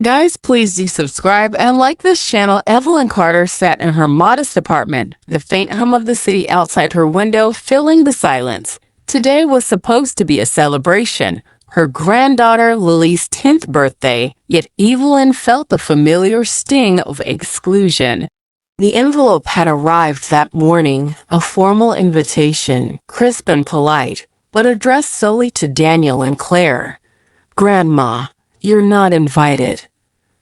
Guys, please do subscribe and like this channel. Evelyn Carter sat in her modest apartment, the faint hum of the city outside her window filling the silence. Today was supposed to be a celebration, her granddaughter Lily's 10th birthday, yet Evelyn felt the familiar sting of exclusion. The envelope had arrived that morning, a formal invitation, crisp and polite, but addressed solely to Daniel and Claire. "Grandma, you're not invited.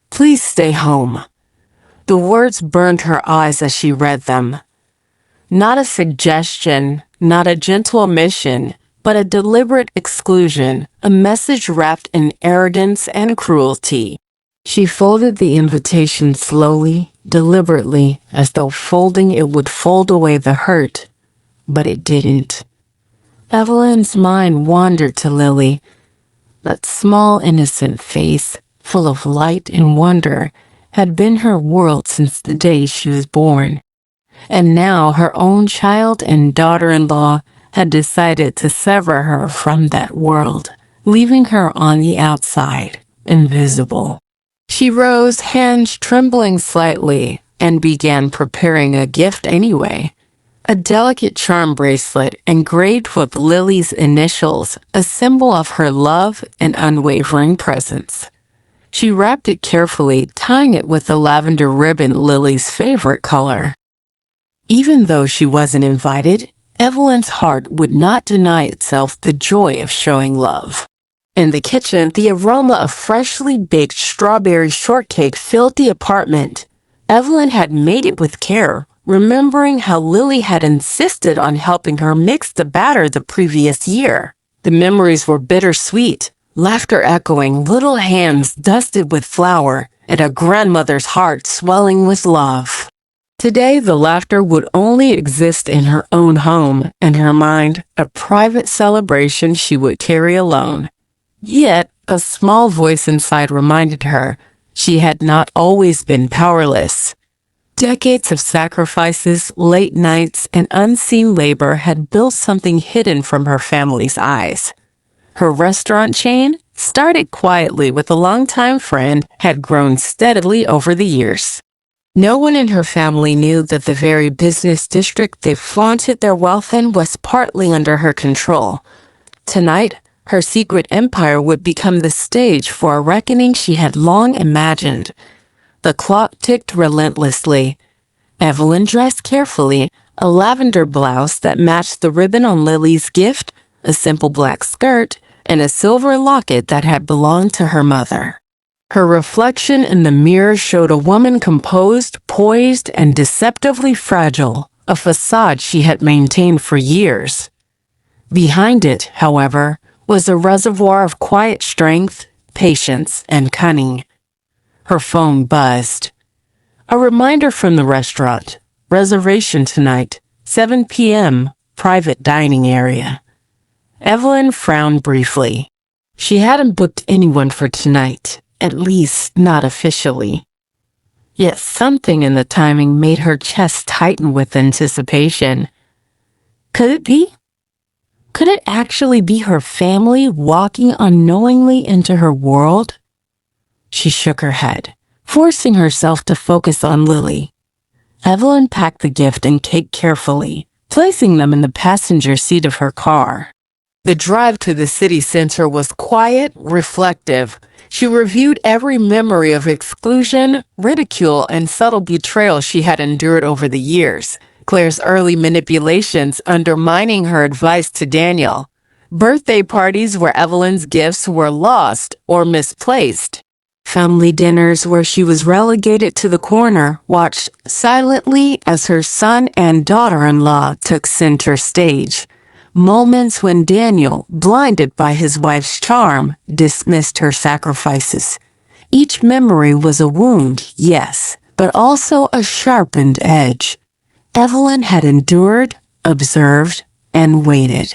Please stay home." The words burned her eyes as she read them. Not a suggestion, not a gentle omission, but a deliberate exclusion, a message wrapped in arrogance and cruelty. She folded the invitation slowly, deliberately, as though folding it would fold away the hurt. But it didn't. Evelyn's mind wandered to Lily. That small, innocent face, full of light and wonder, had been her world since the day she was born. And now her own child and daughter-in-law had decided to sever her from that world, leaving her on the outside, invisible. She rose, hands trembling slightly, and began preparing a gift anyway. A delicate charm bracelet engraved with Lily's initials, a symbol of her love and unwavering presence. She wrapped it carefully, tying it with the lavender ribbon, Lily's favorite color. Even though she wasn't invited, Evelyn's heart would not deny itself the joy of showing love. In the kitchen, the aroma of freshly baked strawberry shortcake filled the apartment. Evelyn had made it with care, remembering how Lily had insisted on helping her mix the batter the previous year. The memories were bittersweet, laughter echoing, little hands dusted with flour, and a grandmother's heart swelling with love. Today, the laughter would only exist in her own home, and her mind, a private celebration she would carry alone. Yet, a small voice inside reminded her she had not always been powerless. Decades of sacrifices, late nights, and unseen labor had built something hidden from her family's eyes. Her restaurant chain, started quietly with a longtime friend, had grown steadily over the years. No one in her family knew that the very business district they flaunted their wealth in was partly under her control. Tonight, her secret empire would become the stage for a reckoning she had long imagined. The clock ticked relentlessly. Evelyn dressed carefully, a lavender blouse that matched the ribbon on Lily's gift, a simple black skirt, and a silver locket that had belonged to her mother. Her reflection in the mirror showed a woman composed, poised, and deceptively fragile, a facade she had maintained for years. Behind it, however, was a reservoir of quiet strength, patience, and cunning. Her phone buzzed. A reminder from the restaurant. Reservation tonight, 7 p.m., private dining area. Evelyn frowned briefly. She hadn't booked anyone for tonight, at least not officially. Yet something in the timing made her chest tighten with anticipation. Could it be? Could it actually be her family walking unknowingly into her world? She shook her head, forcing herself to focus on Lily. Evelyn packed the gift and cake carefully, placing them in the passenger seat of her car. The drive to the city center was quiet, reflective. She reviewed every memory of exclusion, ridicule, and subtle betrayal she had endured over the years. Claire's early manipulations undermining her advice to Daniel. Birthday parties where Evelyn's gifts were lost or misplaced. Family dinners where she was relegated to the corner, watched silently as her son and daughter-in-law took center stage. Moments when Daniel, blinded by his wife's charm, dismissed her sacrifices. Each memory was a wound, yes, but also a sharpened edge. Evelyn had endured, observed, and waited.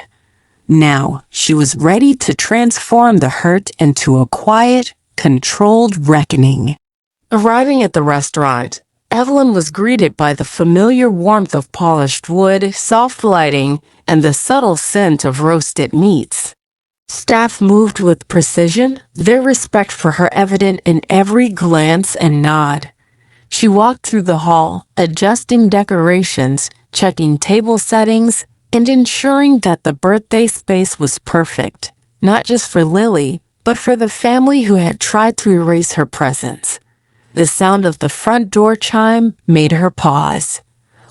Now she was ready to transform the hurt into a quiet, controlled reckoning. Arriving at the restaurant, Evelyn was greeted by the familiar warmth of polished wood, soft lighting, and the subtle scent of roasted meats. Staff moved with precision, their respect for her evident in every glance and nod. She walked through the hall, adjusting decorations, checking table settings, and ensuring that the birthday space was perfect, not just for Lily, but for the family who had tried to erase her presence. The sound of the front door chime made her pause.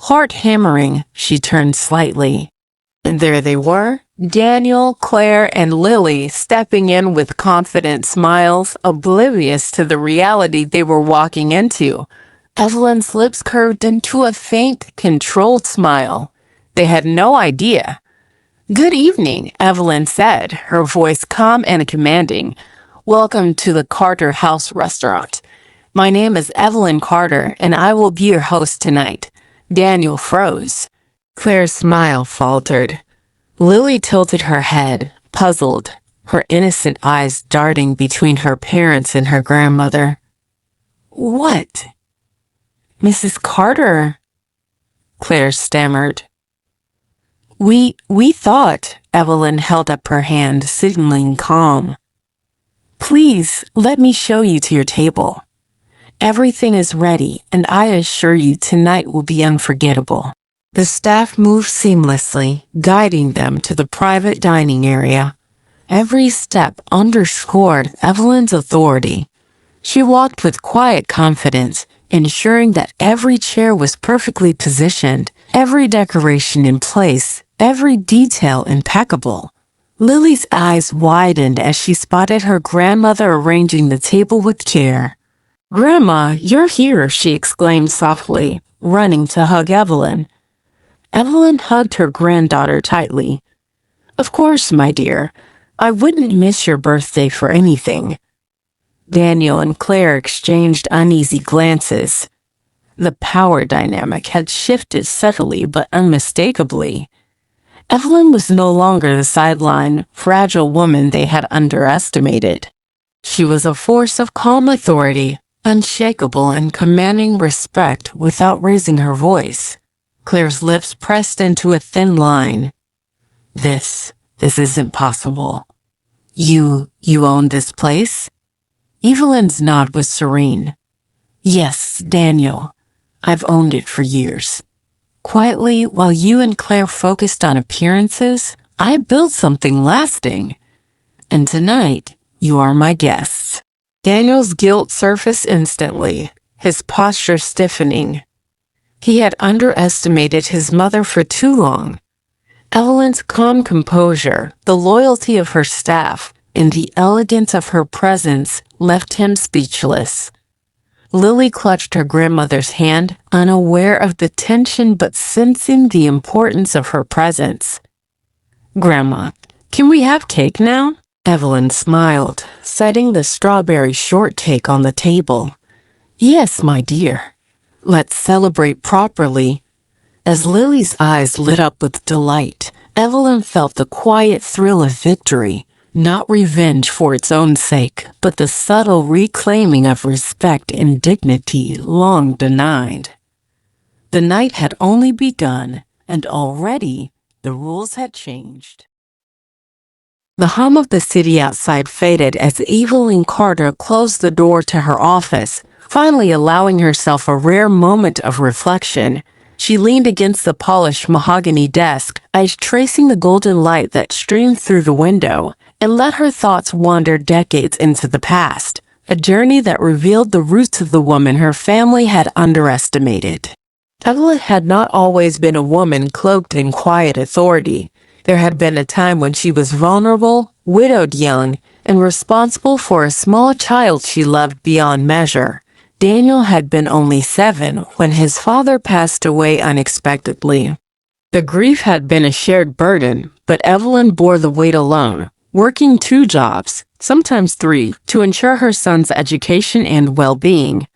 Heart hammering, she turned slightly. And there they were, Daniel, Claire, and Lily stepping in with confident smiles, oblivious to the reality they were walking into. Evelyn's lips curved into a faint, controlled smile. They had no idea. "Good evening," Evelyn said, her voice calm and commanding. "Welcome to the Carter House restaurant. My name is Evelyn Carter, and I will be your host tonight." Daniel froze. Claire's smile faltered. Lily tilted her head, puzzled, her innocent eyes darting between her parents and her grandmother. "What? Mrs. Carter?" Claire stammered. We thought," Evelyn held up her hand, signaling calm. "Please, let me show you to your table. Everything is ready, and I assure you tonight will be unforgettable." The staff moved seamlessly, guiding them to the private dining area. Every step underscored Evelyn's authority. She walked with quiet confidence, ensuring that every chair was perfectly positioned, every decoration in place, every detail impeccable. Lily's eyes widened as she spotted her grandmother arranging the table with care. "Grandma, you're here," she exclaimed softly, running to hug Evelyn. Evelyn hugged her granddaughter tightly. "Of course, my dear. I wouldn't miss your birthday for anything." Daniel and Claire exchanged uneasy glances. The power dynamic had shifted subtly but unmistakably. Evelyn was no longer the sideline, fragile woman they had underestimated. She was a force of calm authority, unshakable and commanding respect without raising her voice. Claire's lips pressed into a thin line. This isn't possible. You own this place?" Evelyn's nod was serene. "Yes, Daniel. I've owned it for years. Quietly, while you and Claire focused on appearances, I built something lasting. And tonight, you are my guests." Daniel's guilt surfaced instantly, his posture stiffening. He had underestimated his mother for too long. Evelyn's calm composure, the loyalty of her staff, and the elegance of her presence left him speechless. Lily clutched her grandmother's hand, unaware of the tension but sensing the importance of her presence. "Grandma, can we have cake now?" Evelyn smiled, setting the strawberry shortcake on the table. "Yes, my dear. Let's celebrate properly." As Lily's eyes lit up with delight, Evelyn felt the quiet thrill of victory, not revenge for its own sake, but the subtle reclaiming of respect and dignity long denied. The night had only begun, and already the rules had changed. The hum of the city outside faded as Evelyn Carter closed the door to her office, finally allowing herself a rare moment of reflection. She leaned against the polished mahogany desk, eyes tracing the golden light that streamed through the window, and let her thoughts wander decades into the past, a journey that revealed the roots of the woman her family had underestimated. Evelyn had not always been a woman cloaked in quiet authority. There had been a time when she was vulnerable, widowed young, and responsible for a small child she loved beyond measure. Daniel had been only 7 when his father passed away unexpectedly. The grief had been a shared burden, but Evelyn bore the weight alone, working 2 jobs, sometimes 3, to ensure her son's education and well-being.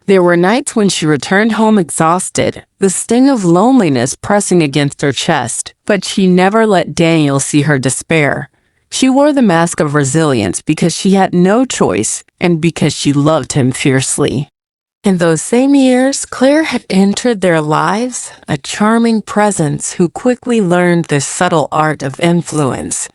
There were nights when she returned home exhausted, the sting of loneliness pressing against her chest, but she never let Daniel see her despair. She wore the mask of resilience because she had no choice and because she loved him fiercely. In those same years, Claire had entered their lives, a charming presence who quickly learned the subtle art of influence.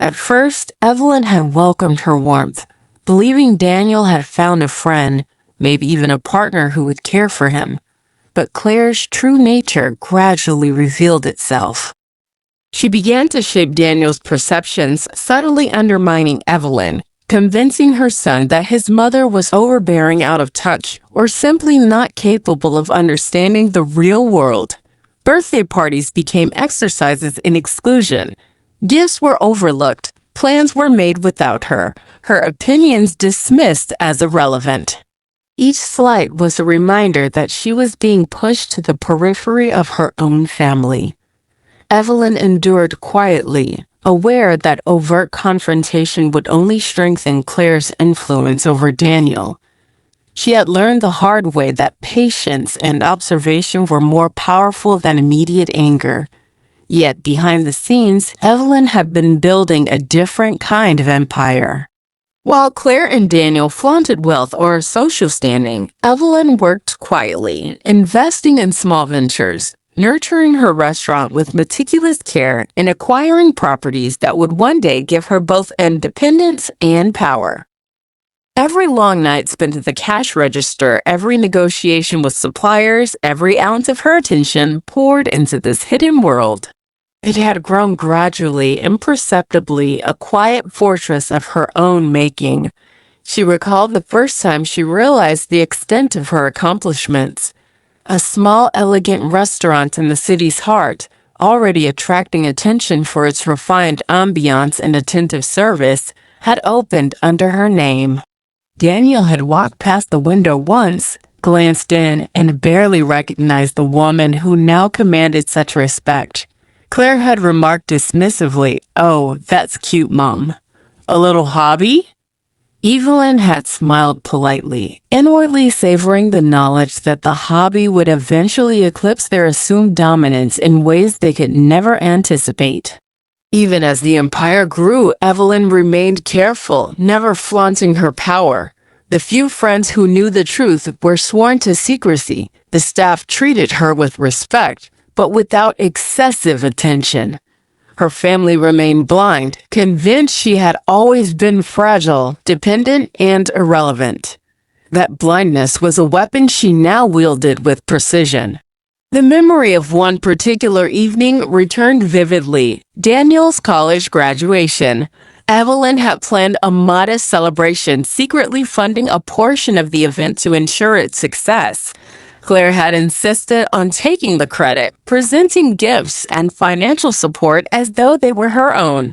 At first, Evelyn had welcomed her warmth, believing Daniel had found a friend, maybe even a partner who would care for him. But Claire's true nature gradually revealed itself. She began to shape Daniel's perceptions, subtly undermining Evelyn, convincing her son that his mother was overbearing, out of touch, or simply not capable of understanding the real world. Birthday parties became exercises in exclusion. Gifts were overlooked, plans were made without her opinions dismissed as irrelevant. Each slight was a reminder that she was being pushed to the periphery of her own family. Evelyn endured quietly, aware that overt confrontation would only strengthen Claire's influence over Daniel. She had learned the hard way that patience and observation were more powerful than immediate anger. Yet behind the scenes, Evelyn had been building a different kind of empire. While Claire and Daniel flaunted wealth or social standing, Evelyn worked quietly, investing in small ventures, nurturing her restaurant with meticulous care, and acquiring properties that would one day give her both independence and power. Every long night spent at the cash register, every negotiation with suppliers, every ounce of her attention poured into this hidden world. It had grown gradually, imperceptibly, a quiet fortress of her own making. She recalled the first time she realized the extent of her accomplishments. A small, elegant restaurant in the city's heart, already attracting attention for its refined ambiance and attentive service, had opened under her name. Daniel had walked past the window once, glanced in, and barely recognized the woman who now commanded such respect. Claire had remarked dismissively, "Oh, that's cute, Mom. A little hobby?" Evelyn had smiled politely, inwardly savoring the knowledge that the hobby would eventually eclipse their assumed dominance in ways they could never anticipate. Even as the empire grew, Evelyn remained careful, never flaunting her power. The few friends who knew the truth were sworn to secrecy. The staff treated her with respect, but without excessive attention. Her family remained blind, convinced she had always been fragile, dependent, and irrelevant. That blindness was a weapon she now wielded with precision. The memory of one particular evening returned vividly: Daniel's college graduation. Evelyn had planned a modest celebration, secretly funding a portion of the event to ensure its success. Claire had insisted on taking the credit, presenting gifts and financial support as though they were her own.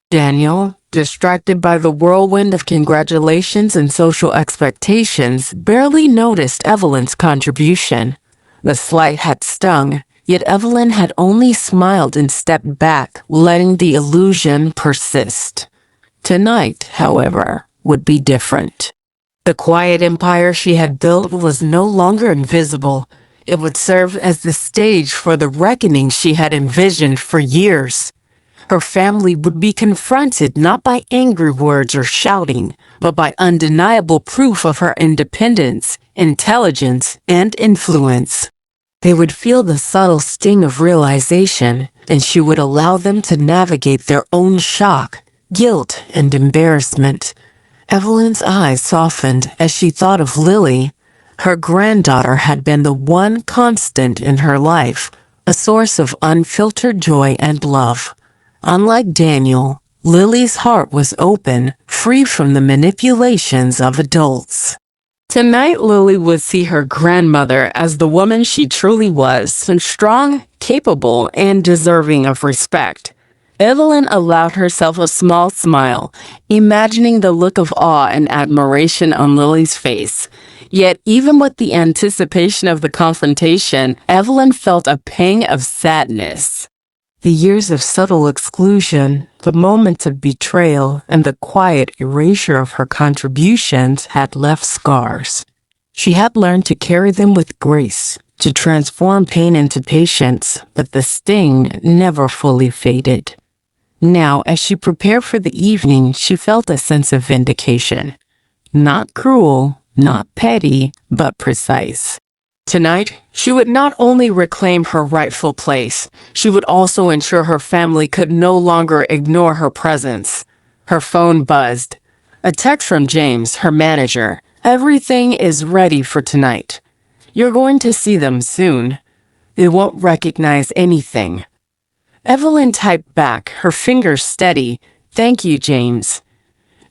Daniel, distracted by the whirlwind of congratulations and social expectations, barely noticed Evelyn's contribution. The slight had stung, yet Evelyn had only smiled and stepped back, letting the illusion persist. Tonight, however, would be different. The quiet empire she had built was no longer invisible. It would serve as the stage for the reckoning she had envisioned for years. Her family would be confronted not by angry words or shouting, but by undeniable proof of her independence, intelligence, and influence. They would feel the subtle sting of realization, and she would allow them to navigate their own shock, guilt, and embarrassment. Evelyn's eyes softened as she thought of Lily. Her granddaughter had been the one constant in her life, a source of unfiltered joy and love. Unlike Daniel, Lily's heart was open, free from the manipulations of adults. Tonight, Lily would see her grandmother as the woman she truly was, strong, capable, and deserving of respect. Evelyn allowed herself a small smile, imagining the look of awe and admiration on Lily's face. Yet, even with the anticipation of the confrontation, Evelyn felt a pang of sadness. The years of subtle exclusion, the moments of betrayal, and the quiet erasure of her contributions had left scars. She had learned to carry them with grace, to transform pain into patience, but the sting never fully faded. Now, as she prepared for the evening, she felt a sense of vindication. Not cruel, not petty, but precise. Tonight, she would not only reclaim her rightful place, she would also ensure her family could no longer ignore her presence. Her phone buzzed. A text from James, her manager. Everything is ready for tonight. You're going to see them soon. They won't recognize anything. Evelyn typed back, her fingers steady. Thank you, James.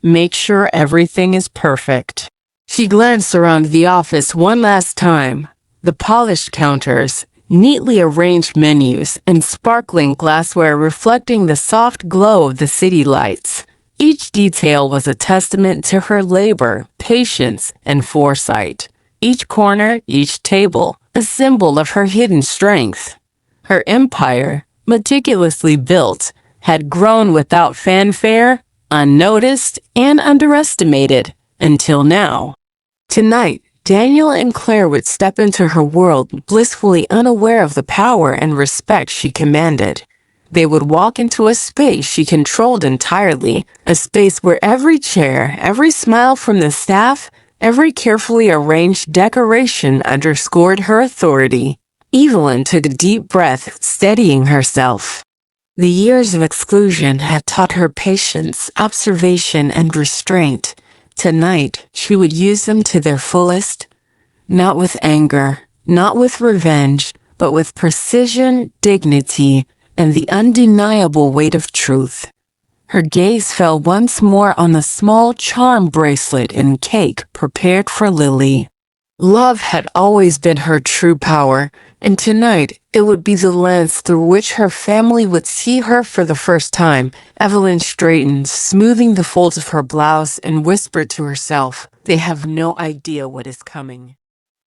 Make sure everything is perfect. She glanced around the office one last time. The polished counters, neatly arranged menus, and sparkling glassware reflecting the soft glow of the city lights. Each detail was a testament to her labor, patience, and foresight. Each corner, each table, a symbol of her hidden strength. Her empire, meticulously built, had grown without fanfare, unnoticed, and underestimated, until now. Tonight, Daniel and Claire would step into her world blissfully unaware of the power and respect she commanded. They would walk into a space she controlled entirely, a space where every chair, every smile from the staff, every carefully arranged decoration underscored her authority. Evelyn took a deep breath, steadying herself. The years of exclusion had taught her patience, observation, and restraint. Tonight, she would use them to their fullest, not with anger, not with revenge, but with precision, dignity, and the undeniable weight of truth. Her gaze fell once more on the small charm bracelet and cake prepared for Lily. Love had always been her true power, and tonight it would be the lens through which her family would see her for the first time. Evelyn straightened, smoothing the folds of her blouse, and whispered to herself, "They have no idea what is coming."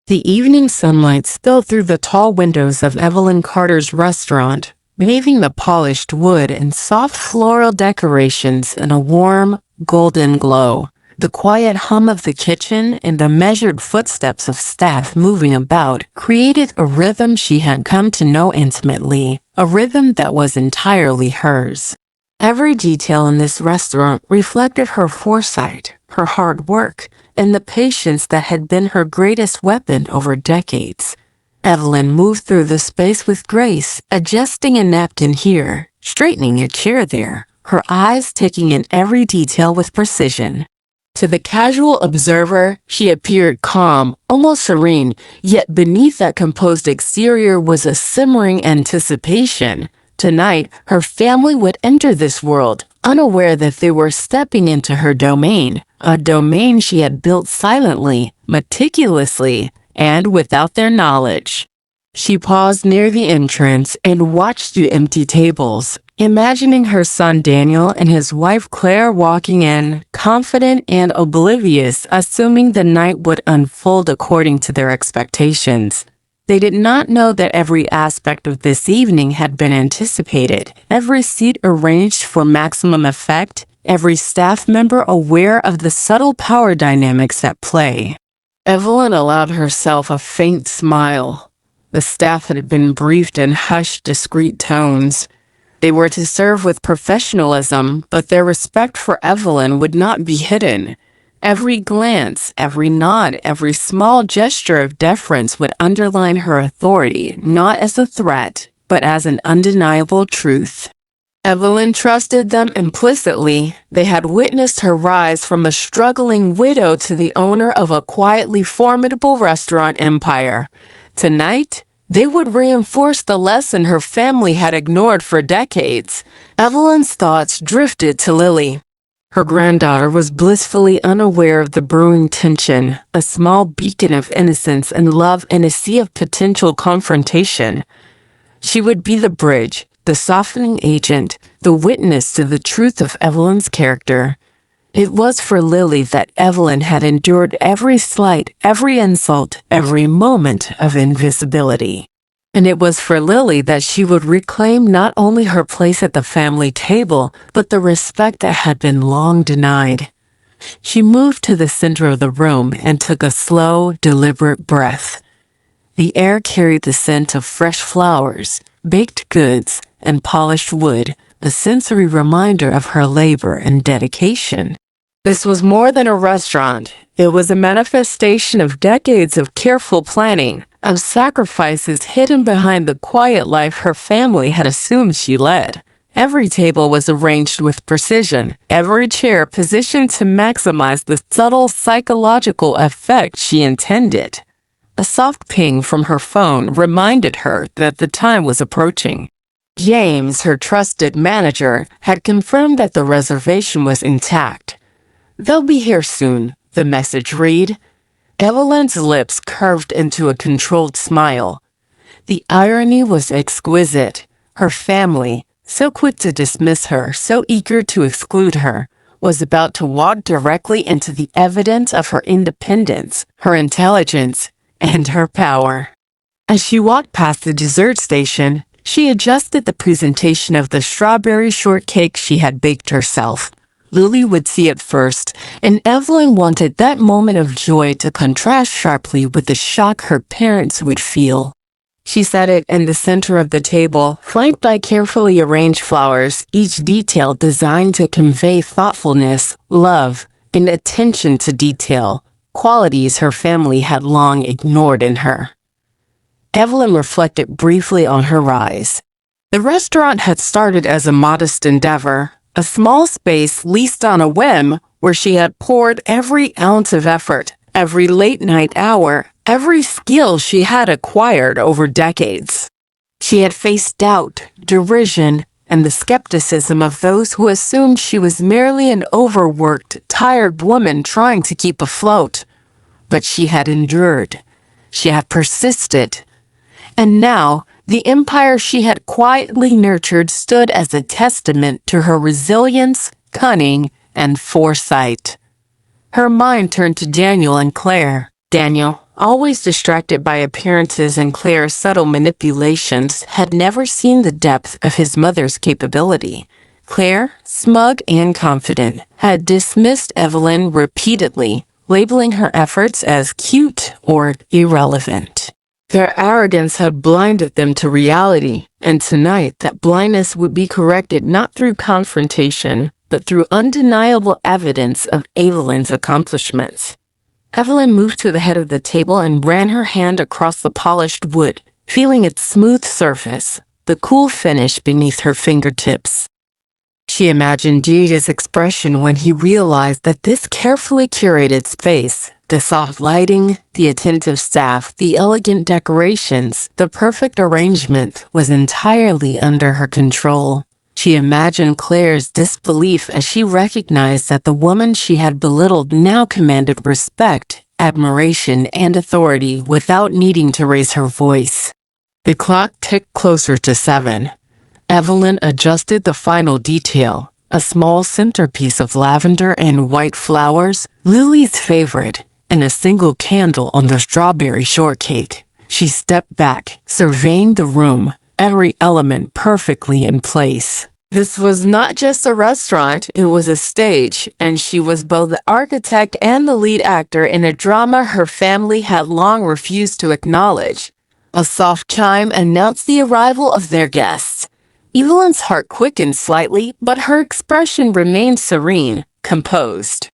The evening sunlight spilled through the tall windows of Evelyn Carter's restaurant, bathing the polished wood and soft floral decorations in a warm, golden glow. The quiet hum of the kitchen and the measured footsteps of staff moving about created a rhythm she had come to know intimately, a rhythm that was entirely hers. Every detail in this restaurant reflected her foresight, her hard work, and the patience that had been her greatest weapon over decades. Evelyn moved through the space with grace, adjusting a napkin here, straightening a chair there, her eyes taking in every detail with precision. To the casual observer, she appeared calm, almost serene, yet beneath that composed exterior was a simmering anticipation. Tonight, her family would enter this world, unaware that they were stepping into her domain, a domain she had built silently, meticulously, and without their knowledge. She paused near the entrance and watched the empty tables, imagining her son Daniel and his wife Claire walking in, confident and oblivious, assuming the night would unfold according to their expectations. They did not know that every aspect of this evening had been anticipated, every seat arranged for maximum effect, every staff member aware of the subtle power dynamics at play. Evelyn allowed herself a faint smile. The staff had been briefed in hushed, discreet tones. They were to serve with professionalism, but their respect for Evelyn would not be hidden. Every glance, every nod, every small gesture of deference would underline her authority, not as a threat, but as an undeniable truth. Evelyn trusted them implicitly. They had witnessed her rise from a struggling widow to the owner of a quietly formidable restaurant empire. Tonight, they would reinforce the lesson her family had ignored for decades. Evelyn's thoughts drifted to Lily. Her granddaughter was blissfully unaware of the brewing tension, a small beacon of innocence and love in a sea of potential confrontation. She would be the bridge, the softening agent, the witness to the truth of Evelyn's character. It was for Lily that Evelyn had endured every slight, every insult, every moment of invisibility. And it was for Lily that she would reclaim not only her place at the family table, but the respect that had been long denied. She moved to the center of the room and took a slow, deliberate breath. The air carried the scent of fresh flowers, baked goods, and polished wood, a sensory reminder of her labor and dedication. This was more than a restaurant. It was a manifestation of decades of careful planning, of sacrifices hidden behind the quiet life her family had assumed she led. Every table was arranged with precision, every chair positioned to maximize the subtle psychological effect she intended. A soft ping from her phone reminded her that the time was approaching. James, her trusted manager, had confirmed that the reservation was intact. "They'll be here soon," the message read. Evelyn's lips curved into a controlled smile. The irony was exquisite. Her family, so quick to dismiss her, so eager to exclude her, was about to walk directly into the evidence of her independence, her intelligence, and her power. As she walked past the dessert station, she adjusted the presentation of the strawberry shortcake she had baked herself. Lily would see it first, and Evelyn wanted that moment of joy to contrast sharply with the shock her parents would feel. She set it in the center of the table, flanked by carefully arranged flowers, each detail designed to convey thoughtfulness, love, and attention to detail, qualities her family had long ignored in her. Evelyn reflected briefly on her rise. The restaurant had started as a modest endeavor, a small space leased on a whim where she had poured every ounce of effort, every late-night hour, every skill she had acquired over decades. She had faced doubt, derision, and the skepticism of those who assumed she was merely an overworked, tired woman trying to keep afloat. But she had endured. She had persisted. And now, the empire she had quietly nurtured stood as a testament to her resilience, cunning, and foresight. Her mind turned to Daniel and Claire. Daniel, always distracted by appearances and Claire's subtle manipulations, had never seen the depth of his mother's capability. Claire, smug and confident, had dismissed Evelyn repeatedly, labeling her efforts as cute or irrelevant. Their arrogance had blinded them to reality, and tonight that blindness would be corrected not through confrontation, but through undeniable evidence of Evelyn's accomplishments. Evelyn moved to the head of the table and ran her hand across the polished wood, feeling its smooth surface, the cool finish beneath her fingertips. She imagined Jade's expression when he realized that this carefully curated space, the soft lighting, the attentive staff, the elegant decorations, the perfect arrangement, was entirely under her control. She imagined Claire's disbelief as she recognized that the woman she had belittled now commanded respect, admiration, and authority without needing to raise her voice. The clock ticked closer to 7. Evelyn adjusted the final detail, a small centerpiece of lavender and white flowers, Lily's favorite, and a single candle on the strawberry shortcake. She stepped back, surveying the room, every element perfectly in place. This was not just a restaurant, it was a stage, and she was both the architect and the lead actor in a drama her family had long refused to acknowledge. A soft chime announced the arrival of their guests. Evelyn's heart quickened slightly, but her expression remained serene, composed.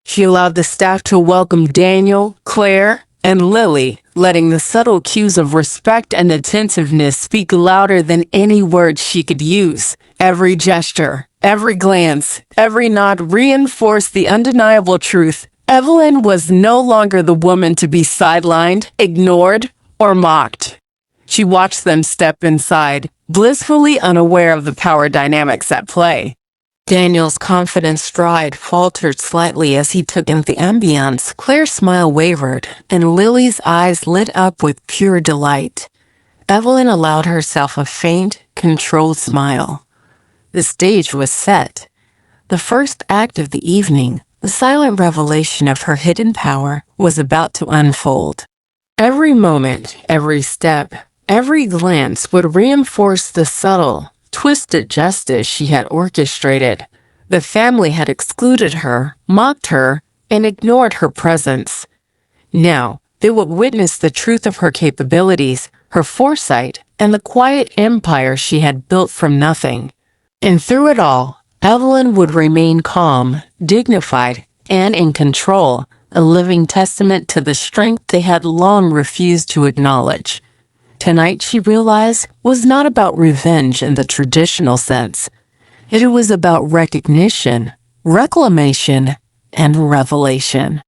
She allowed the staff to welcome Daniel, Claire, and Lily, letting the subtle cues of respect and attentiveness speak louder than any words she could use. Every gesture, every glance, every nod reinforced the undeniable truth. Evelyn was no longer the woman to be sidelined, ignored, or mocked. She watched them step inside, blissfully unaware of the power dynamics at play. Daniel's confident stride faltered slightly as he took in the ambience. Claire's smile wavered, and Lily's eyes lit up with pure delight. Evelyn allowed herself a faint, controlled smile. The stage was set. The first act of the evening, the silent revelation of her hidden power, was about to unfold. Every moment, every step, every glance would reinforce the subtle, twisted justice she had orchestrated. The family had excluded her, mocked her, and ignored her presence. Now, they would witness the truth of her capabilities, her foresight, and the quiet empire she had built from nothing. And through it all, Evelyn would remain calm, dignified, and in control, a living testament to the strength they had long refused to acknowledge. Tonight, she realized, was not about revenge in the traditional sense. It was about recognition, reclamation, and revelation.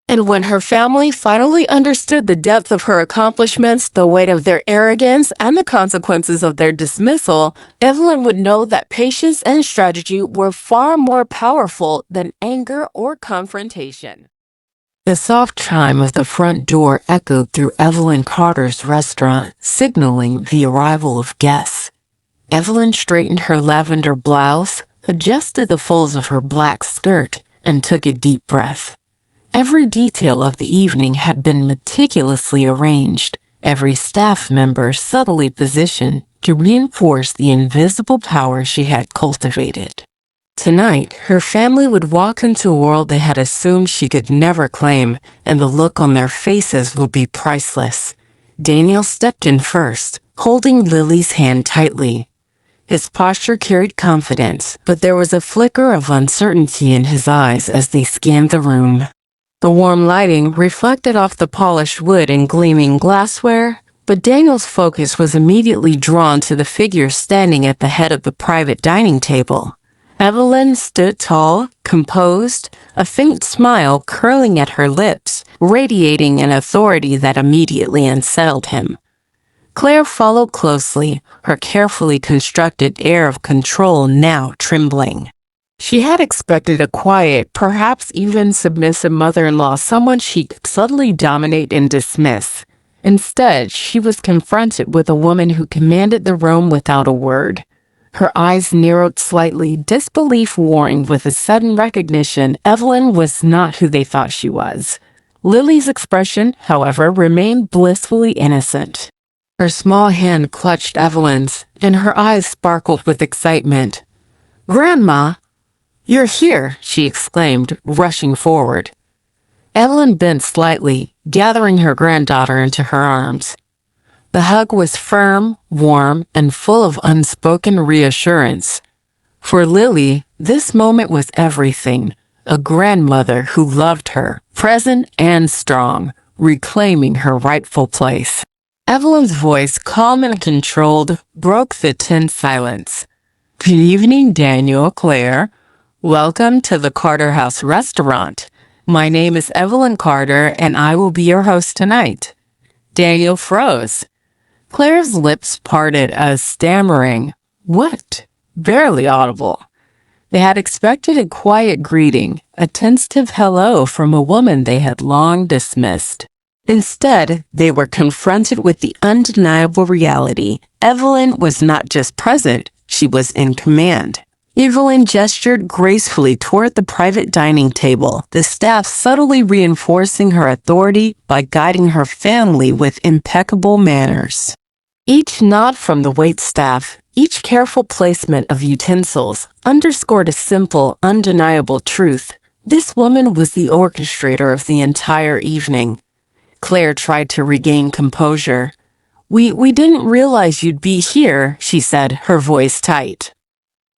And when her family finally understood the depth of her accomplishments, the weight of their arrogance, and the consequences of their dismissal, Evelyn would know that patience and strategy were far more powerful than anger or confrontation. The soft chime of the front door echoed through Evelyn Carter's restaurant, signaling the arrival of guests. Evelyn straightened her lavender blouse, adjusted the folds of her black skirt, and took a deep breath. Every detail of the evening had been meticulously arranged, every staff member subtly positioned to reinforce the invisible power she had cultivated. Tonight, her family would walk into a world they had assumed she could never claim, and the look on their faces would be priceless. Daniel stepped in first, holding Lily's hand tightly. His posture carried confidence, but there was a flicker of uncertainty in his eyes as they scanned the room. The warm lighting reflected off the polished wood and gleaming glassware, but Daniel's focus was immediately drawn to the figure standing at the head of the private dining table. Evelyn stood tall, composed, a faint smile curling at her lips, radiating an authority that immediately unsettled him. Claire followed closely, her carefully constructed air of control now trembling. She had expected a quiet, perhaps even submissive mother-in-law, someone she could subtly dominate and dismiss. Instead, she was confronted with a woman who commanded the room without a word. Her eyes narrowed slightly, disbelief warring with a sudden recognition Evelyn was not who they thought she was. Lily's expression, however, remained blissfully innocent. Her small hand clutched Evelyn's, and her eyes sparkled with excitement. "Grandma, you're here," she exclaimed, rushing forward. Evelyn bent slightly, gathering her granddaughter into her arms. The hug was firm, warm, and full of unspoken reassurance. For Lily, this moment was everything. A grandmother who loved her, present and strong, reclaiming her rightful place. Evelyn's voice, calm and controlled, broke the tense silence. "Good evening, Daniel, Claire. Welcome to the Carter House restaurant. My name is Evelyn Carter, and I will be your host tonight." Daniel froze. Claire's lips parted as stammering, "What?" barely audible. They had expected a quiet greeting, a tentative hello from a woman they had long dismissed. Instead, they were confronted with the undeniable reality. Evelyn was not just present, she was in command. Evelyn gestured gracefully toward the private dining table, the staff subtly reinforcing her authority by guiding her family with impeccable manners. Each nod from the waitstaff, each careful placement of utensils, underscored a simple, undeniable truth. This woman was the orchestrator of the entire evening. Claire tried to regain composure. We didn't realize you'd be here," she said, her voice tight.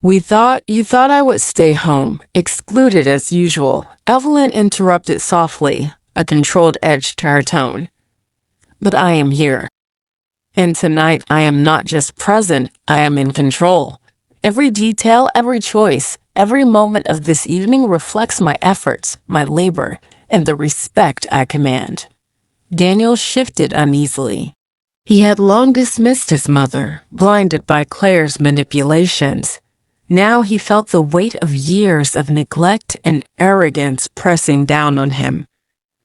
You thought I would stay home, excluded as usual." Evelyn interrupted softly, a controlled edge to her tone. "But I am here. And tonight I am not just present, I am in control. Every detail, every choice, every moment of this evening reflects my efforts, my labor, and the respect I command." Daniel shifted uneasily. He had long dismissed his mother, blinded by Claire's manipulations. Now he felt the weight of years of neglect and arrogance pressing down on him.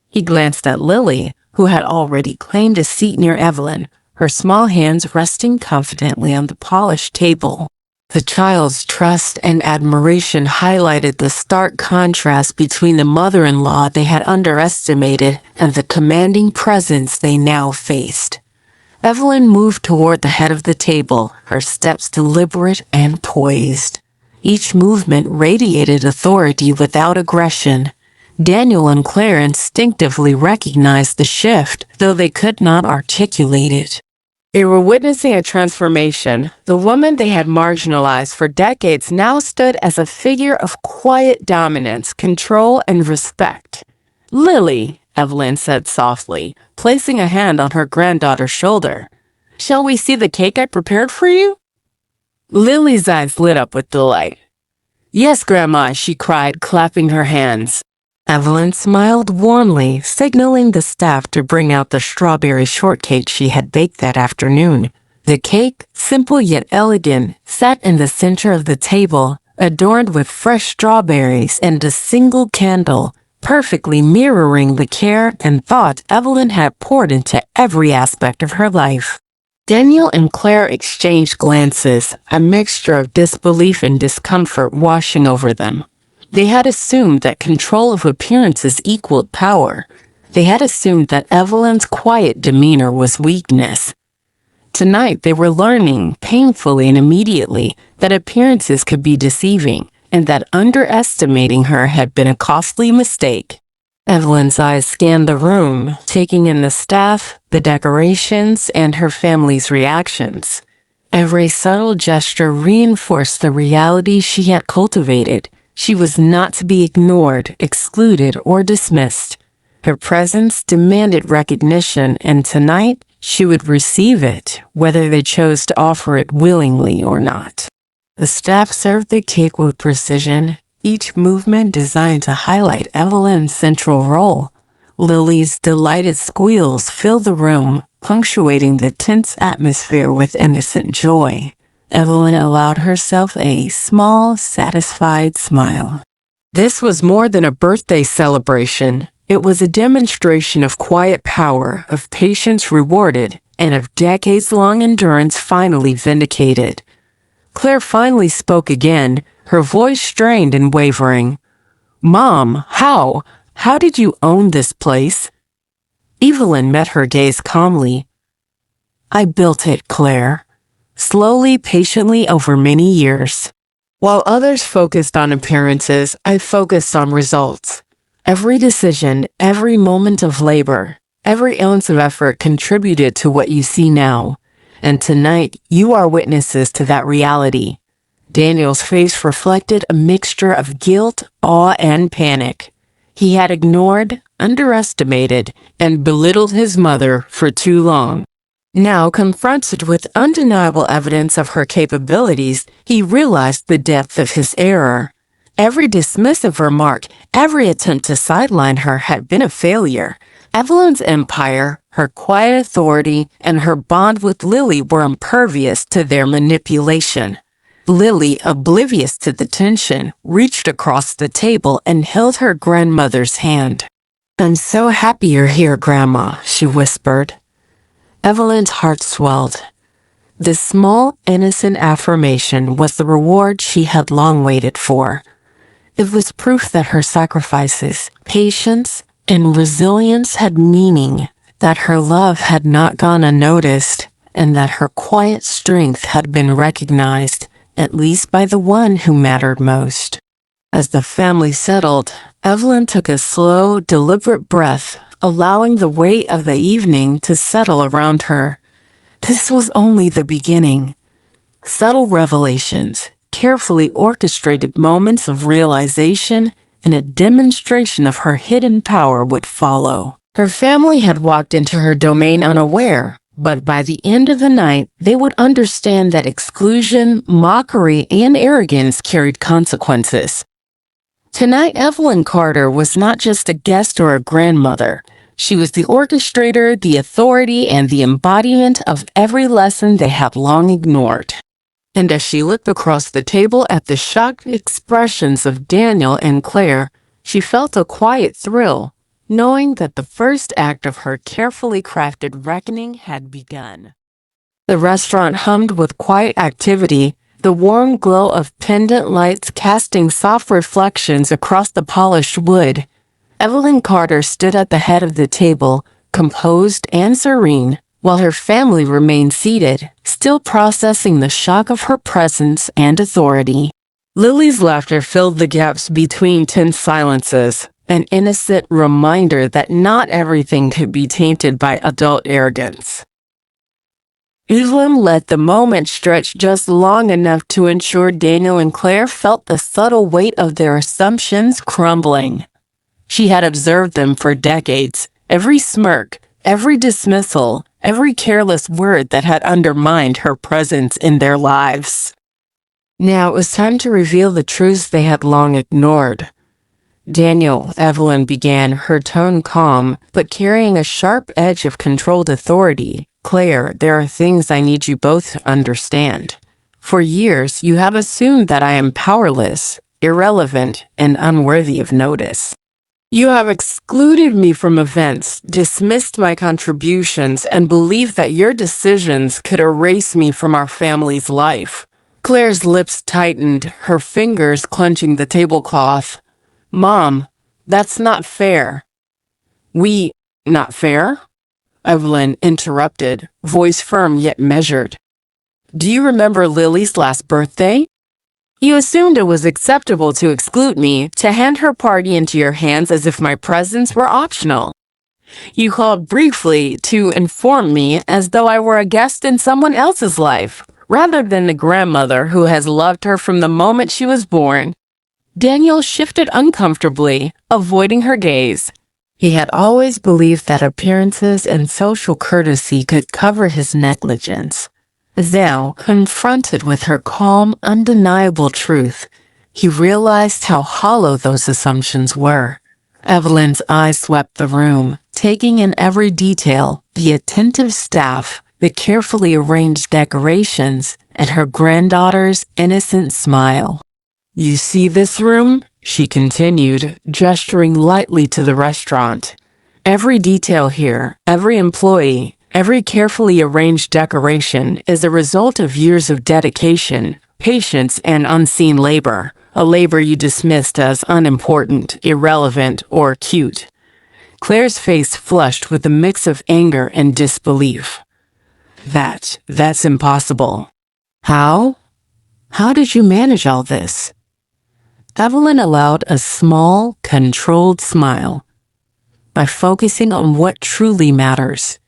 He glanced at Lily, who had already claimed a seat near Evelyn, her small hands resting confidently on the polished table. The child's trust and admiration highlighted the stark contrast between the mother-in-law they had underestimated and the commanding presence they now faced. Evelyn moved toward the head of the table, her steps deliberate and poised. Each movement radiated authority without aggression. Daniel and Claire instinctively recognized the shift, though they could not articulate it. They were witnessing a transformation. The woman they had marginalized for decades now stood as a figure of quiet dominance, control, and respect. "Lily," Evelyn said softly, placing a hand on her granddaughter's shoulder. "Shall we see the cake I prepared for you?" Lily's eyes lit up with delight. "Yes, Grandma," she cried, clapping her hands. Evelyn smiled warmly, signaling the staff to bring out the strawberry shortcake she had baked that afternoon. The cake, simple yet elegant, sat in the center of the table, adorned with fresh strawberries and a single candle, perfectly mirroring the care and thought Evelyn had poured into every aspect of her life. Daniel and Claire exchanged glances, a mixture of disbelief and discomfort washing over them. They had assumed that control of appearances equaled power. They had assumed that Evelyn's quiet demeanor was weakness. Tonight they were learning, painfully and immediately, that appearances could be deceiving, and that underestimating her had been a costly mistake. Evelyn's eyes scanned the room, taking in the staff, the decorations, and her family's reactions. Every subtle gesture reinforced the reality she had cultivated. She was not to be ignored, excluded, or dismissed. Her presence demanded recognition, and tonight she would receive it, whether they chose to offer it willingly or not. The staff served the cake with precision, each movement designed to highlight Evelyn's central role. Lily's delighted squeals filled the room, punctuating the tense atmosphere with innocent joy. Evelyn allowed herself a small, satisfied smile. This was more than a birthday celebration. It was a demonstration of quiet power, of patience rewarded, and of decades-long endurance finally vindicated. Claire finally spoke again, her voice strained and wavering. "Mom, how? How did you own this place?" Evelyn met her gaze calmly. "I built it, Claire. Slowly, patiently, over many years. While others focused on appearances, I focused on results. Every decision, every moment of labor, every ounce of effort contributed to what you see now. And tonight, you are witnesses to that reality." Daniel's face reflected a mixture of guilt, awe, and panic. He had ignored, underestimated, and belittled his mother for too long. Now, confronted with undeniable evidence of her capabilities, he realized the depth of his error. Every dismissive remark, every attempt to sideline her had been a failure. Evelyn's empire, her quiet authority, and her bond with Lily were impervious to their manipulation. Lily, oblivious to the tension, reached across the table and held her grandmother's hand. "I'm so happy you're here, Grandma," she whispered. Evelyn's heart swelled. This small, innocent affirmation was the reward she had long waited for. It was proof that her sacrifices, patience, and resilience had meaning, that her love had not gone unnoticed, and that her quiet strength had been recognized, at least by the one who mattered most. As the family settled, Evelyn took a slow, deliberate breath, allowing the weight of the evening to settle around her. This was only the beginning. Subtle revelations, carefully orchestrated moments of realization, and a demonstration of her hidden power would follow. Her family had walked into her domain unaware, but by the end of the night, they would understand that exclusion, mockery, and arrogance carried consequences. Tonight, Evelyn Carter was not just a guest or a grandmother. She was the orchestrator, the authority, and the embodiment of every lesson they had long ignored. And as she looked across the table at the shocked expressions of Daniel and Claire, she felt a quiet thrill, knowing that the first act of her carefully crafted reckoning had begun. The restaurant hummed with quiet activity, the warm glow of pendant lights casting soft reflections across the polished wood. Evelyn Carter stood at the head of the table, composed and serene, while her family remained seated, still processing the shock of her presence and authority. Lily's laughter filled the gaps between tense silences, an innocent reminder that not everything could be tainted by adult arrogance. Evelyn let the moment stretch just long enough to ensure Daniel and Claire felt the subtle weight of their assumptions crumbling. She had observed them for decades, every smirk, every dismissal, every careless word that had undermined her presence in their lives. Now it was time to reveal the truths they had long ignored. "Daniel," Evelyn began, her tone calm, but carrying a sharp edge of controlled authority. "Claire, there are things I need you both to understand. For years, you have assumed that I am powerless, irrelevant, and unworthy of notice. You have excluded me from events, dismissed my contributions, and believed that your decisions could erase me from our family's life." Claire's lips tightened, her fingers clenching the tablecloth. "Mom, that's not fair." Not fair?" Evelyn interrupted, voice firm yet measured. "Do you remember Lily's last birthday? You assumed it was acceptable to exclude me, to hand her party into your hands as if my presence were optional. You called briefly to inform me as though I were a guest in someone else's life, rather than the grandmother who has loved her from the moment she was born." Daniel shifted uncomfortably, avoiding her gaze. He had always believed that appearances and social courtesy could cover his negligence. Now, confronted with her calm, undeniable truth, he realized how hollow those assumptions were. Evelyn's eyes swept the room, taking in every detail, the attentive staff, the carefully arranged decorations, and her granddaughter's innocent smile. "You see this room?" she continued, gesturing lightly to the restaurant. "Every detail here, every employee, every carefully arranged decoration is a result of years of dedication, patience, and unseen labor, a labor you dismissed as unimportant, irrelevant, or cute." Claire's face flushed with a mix of anger and disbelief. That's impossible. How? How did you manage all this?" Evelyn allowed a small, controlled smile. "By focusing on what truly matters.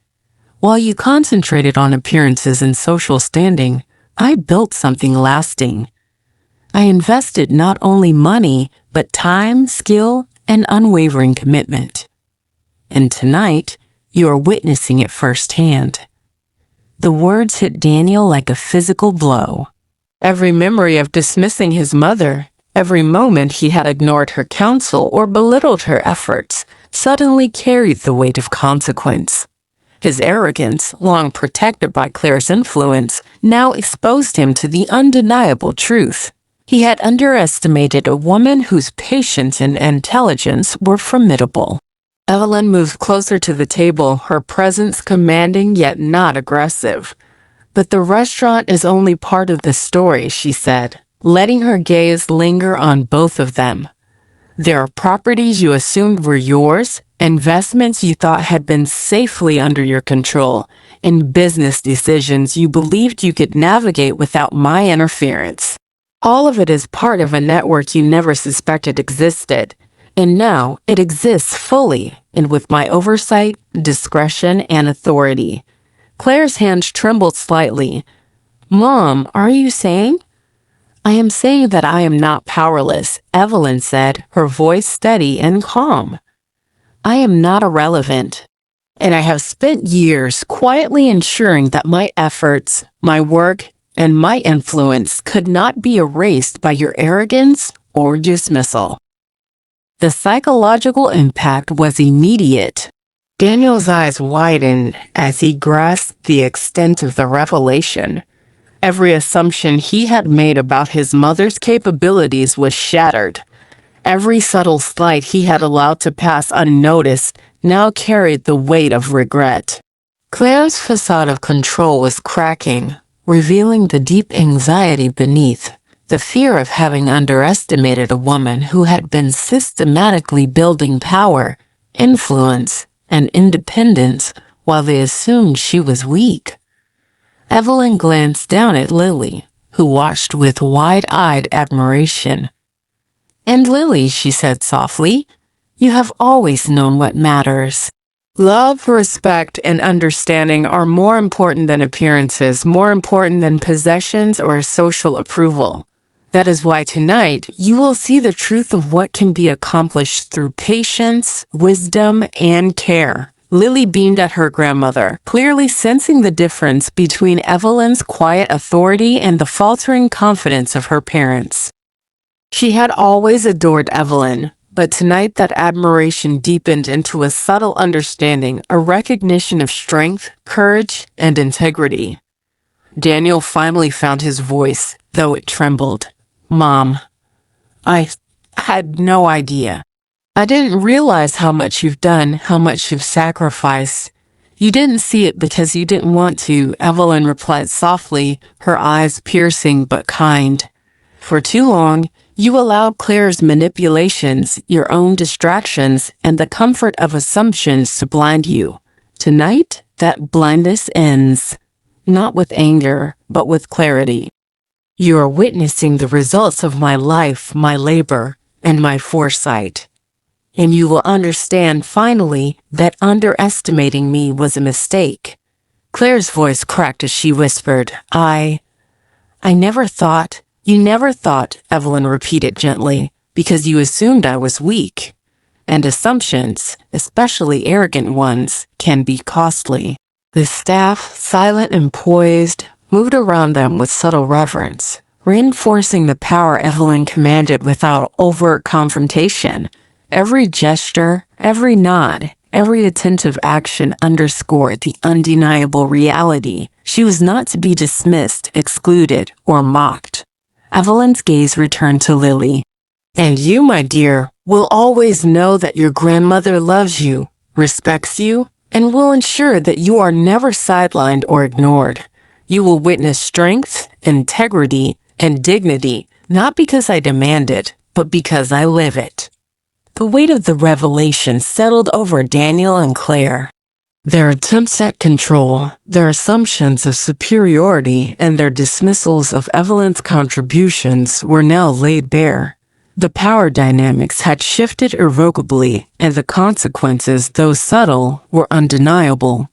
While you concentrated on appearances and social standing, I built something lasting. I invested not only money, but time, skill, and unwavering commitment. And tonight, you are witnessing it firsthand." The words hit Daniel like a physical blow. Every memory of dismissing his mother, every moment he had ignored her counsel or belittled her efforts, suddenly carried the weight of consequence. His arrogance, long protected by Claire's influence, now exposed him to the undeniable truth. He had underestimated a woman whose patience and intelligence were formidable. Evelyn moved closer to the table, her presence commanding yet not aggressive. "But the restaurant is only part of the story," she said, letting her gaze linger on both of them. "There are properties you assumed were yours, investments you thought had been safely under your control, and business decisions you believed you could navigate without my interference. All of it is part of a network you never suspected existed, and now it exists fully, and with my oversight, discretion, and authority." Claire's hands trembled slightly. "Mom, are you saying?" "I am saying that I am not powerless," Evelyn said, her voice steady and calm. "I am not irrelevant, and I have spent years quietly ensuring that my efforts, my work, and my influence could not be erased by your arrogance or dismissal." The psychological impact was immediate. Daniel's eyes widened as he grasped the extent of the revelation. Every assumption he had made about his mother's capabilities was shattered. Every subtle slight he had allowed to pass unnoticed now carried the weight of regret. Claire's facade of control was cracking, revealing the deep anxiety beneath, the fear of having underestimated a woman who had been systematically building power, influence, and independence while they assumed she was weak. Evelyn glanced down at Lily, who watched with wide-eyed admiration. "And Lily," she said softly, "you have always known what matters. Love, respect, and understanding are more important than appearances, more important than possessions or social approval. That is why tonight you will see the truth of what can be accomplished through patience, wisdom, and care. Lily beamed at her grandmother, clearly sensing the difference between Evelyn's quiet authority and the faltering confidence of her parents. She had always adored Evelyn, but tonight that admiration deepened into a subtle understanding, a recognition of strength, courage, and integrity. Daniel finally found his voice, though it trembled. "Mom, I had no idea. I didn't realize how much you've done, how much you've sacrificed." "You didn't see it because you didn't want to," Evelyn replied softly, her eyes piercing but kind. "For too long, you allowed Claire's manipulations, your own distractions, and the comfort of assumptions to blind you. Tonight, that blindness ends, not with anger, but with clarity. You are witnessing the results of my life, my labor, and my foresight. And you will understand finally that underestimating me was a mistake." Claire's voice cracked as she whispered, I never thought. "You never thought," Evelyn repeated gently, "because you assumed I was weak. And assumptions, especially arrogant ones, can be costly." The staff, silent and poised, moved around them with subtle reverence, reinforcing the power Evelyn commanded without overt confrontation. Every gesture, every nod, every attentive action underscored the undeniable reality. She was not to be dismissed, excluded, or mocked. Evelyn's gaze returned to Lily. "And you, my dear, will always know that your grandmother loves you, respects you, and will ensure that you are never sidelined or ignored. You will witness strength, integrity, and dignity, not because I demand it, but because I live it." The weight of the revelation settled over Daniel and Claire. Their attempts at control, their assumptions of superiority, and their dismissals of Evelyn's contributions were now laid bare. The power dynamics had shifted irrevocably, and the consequences, though subtle, were undeniable.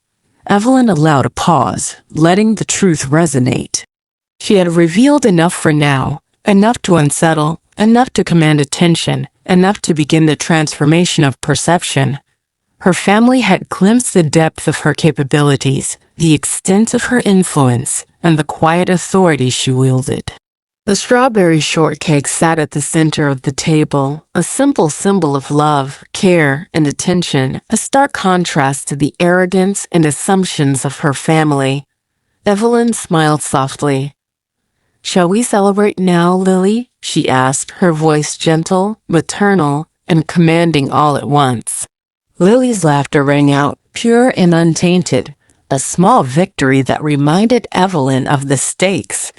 Evelyn allowed a pause, letting the truth resonate. She had revealed enough for now, enough to unsettle, enough to command attention, enough to begin the transformation of perception. Her family had glimpsed the depth of her capabilities, the extent of her influence, and the quiet authority she wielded. The strawberry shortcake sat at the center of the table, a simple symbol of love, care, and attention, a stark contrast to the arrogance and assumptions of her family. Evelyn smiled softly. "Shall we celebrate now, Lily?" she asked, her voice gentle, maternal, and commanding all at once. Lily's laughter rang out, pure and untainted, a small victory that reminded Evelyn of the stakes.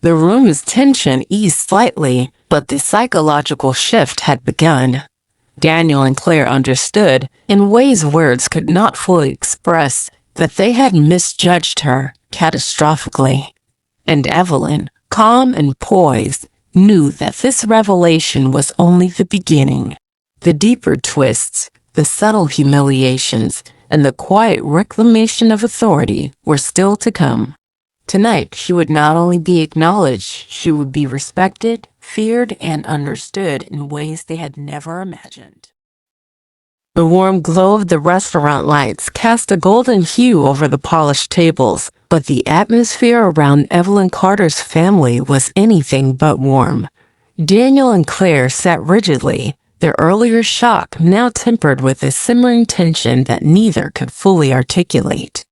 The room's tension eased slightly, but the psychological shift had begun. Daniel and Claire understood, in ways words could not fully express, that they had misjudged her catastrophically. And Evelyn, calm and poised, knew that this revelation was only the beginning. The deeper twists, the subtle humiliations, and the quiet reclamation of authority were still to come. Tonight, she would not only be acknowledged, she would be respected, feared, and understood in ways they had never imagined. The warm glow of the restaurant lights cast a golden hue over the polished tables, but the atmosphere around Evelyn Carter's family was anything but warm. Daniel and Claire sat rigidly, their earlier shock now tempered with a simmering tension that neither could fully articulate.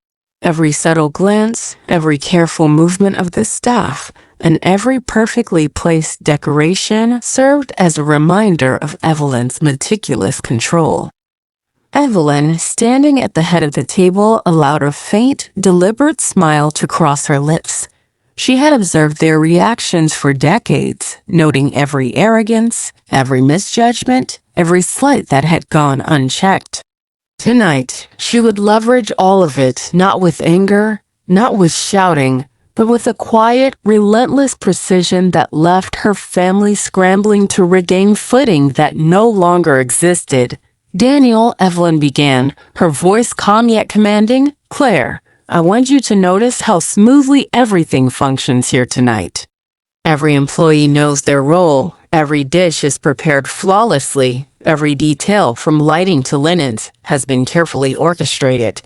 Every subtle glance, every careful movement of the staff, and every perfectly placed decoration served as a reminder of Evelyn's meticulous control. Evelyn, standing at the head of the table, allowed a faint, deliberate smile to cross her lips. She had observed their reactions for decades, noting every arrogance, every misjudgment, every slight that had gone unchecked. Tonight, she would leverage all of it, not with anger, not with shouting, but with a quiet, relentless precision that left her family scrambling to regain footing that no longer existed. "Daniel," Evelyn began, her voice calm yet commanding, "Claire, I want you to notice how smoothly everything functions here tonight." Every employee knows their role. Every dish is prepared flawlessly. Every detail, from lighting to linens, has been carefully orchestrated.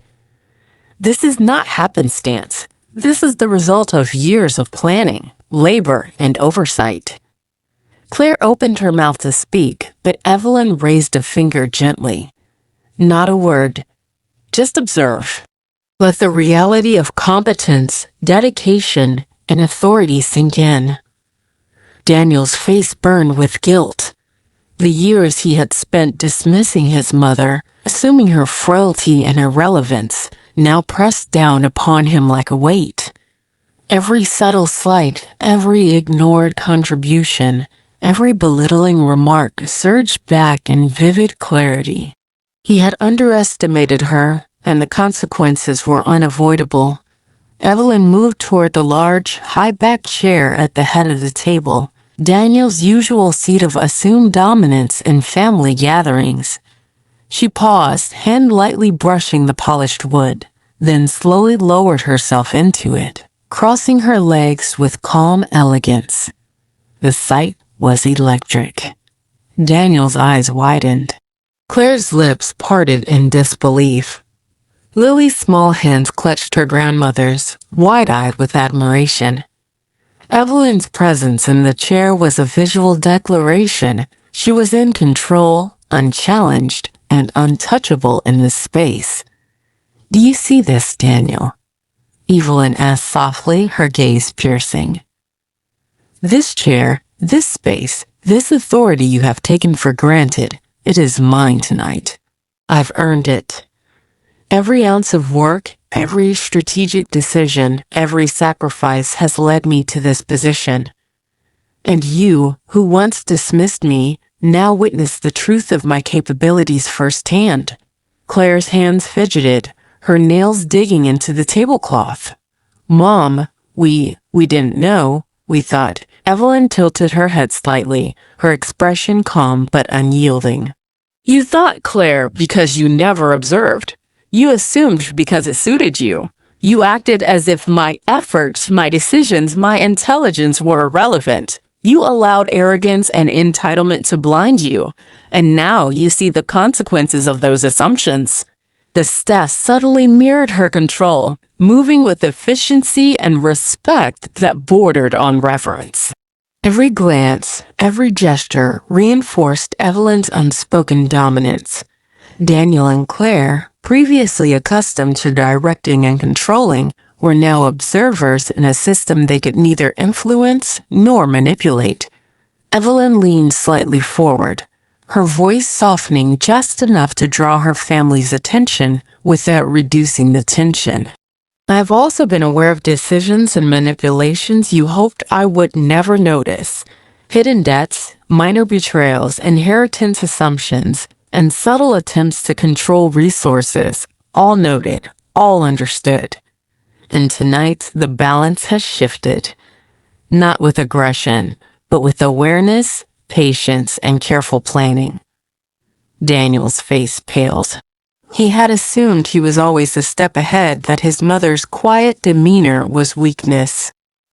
This is not happenstance. This is the result of years of planning, labor, and oversight. Claire opened her mouth to speak, but Evelyn raised a finger gently. Not a word. Just observe. Let the reality of competence, dedication, and authority sink in. Daniel's face burned with guilt. The years he had spent dismissing his mother, assuming her frailty and irrelevance, now pressed down upon him like a weight. Every subtle slight, every ignored contribution, every belittling remark surged back in vivid clarity. He had underestimated her, and the consequences were unavoidable. Evelyn moved toward the large, high-backed chair at the head of the table, Daniel's usual seat of assumed dominance in family gatherings. She paused, hand lightly brushing the polished wood, then slowly lowered herself into it, crossing her legs with calm elegance. The sight was electric. Daniel's eyes widened. Claire's lips parted in disbelief. Lily's small hands clutched her grandmother's, wide-eyed with admiration. Evelyn's presence in the chair was a visual declaration. She was in control, unchallenged, and untouchable in this space. "Do you see this, Daniel?" Evelyn asked softly, her gaze piercing. "This chair, this space, this authority you have taken for granted, it is mine tonight. I've earned it. Every ounce of work, every strategic decision, every sacrifice has led me to this position. And you, who once dismissed me, now witness the truth of my capabilities firsthand." Claire's hands fidgeted, her nails digging into the tablecloth. "Mom, we didn't know, we thought." Evelyn tilted her head slightly, her expression calm but unyielding. "You thought, Claire, because you never observed. You assumed because it suited you. You acted as if my efforts, my decisions, my intelligence were irrelevant. You allowed arrogance and entitlement to blind you, and now you see the consequences of those assumptions." The staff subtly mirrored her control, moving with efficiency and respect that bordered on reverence. Every glance, every gesture reinforced Evelyn's unspoken dominance. Daniel and Claire, previously accustomed to directing and controlling, were now observers in a system they could neither influence nor manipulate. Evelyn leaned slightly forward, her voice softening just enough to draw her family's attention without reducing the tension. "I've also been aware of decisions and manipulations you hoped I would never notice. Hidden debts, minor betrayals, inheritance assumptions, and subtle attempts to control resources, all noted, all understood. And tonight, the balance has shifted. Not with aggression, but with awareness, patience, and careful planning." Daniel's face paled. He had assumed he was always a step ahead, that his mother's quiet demeanor was weakness.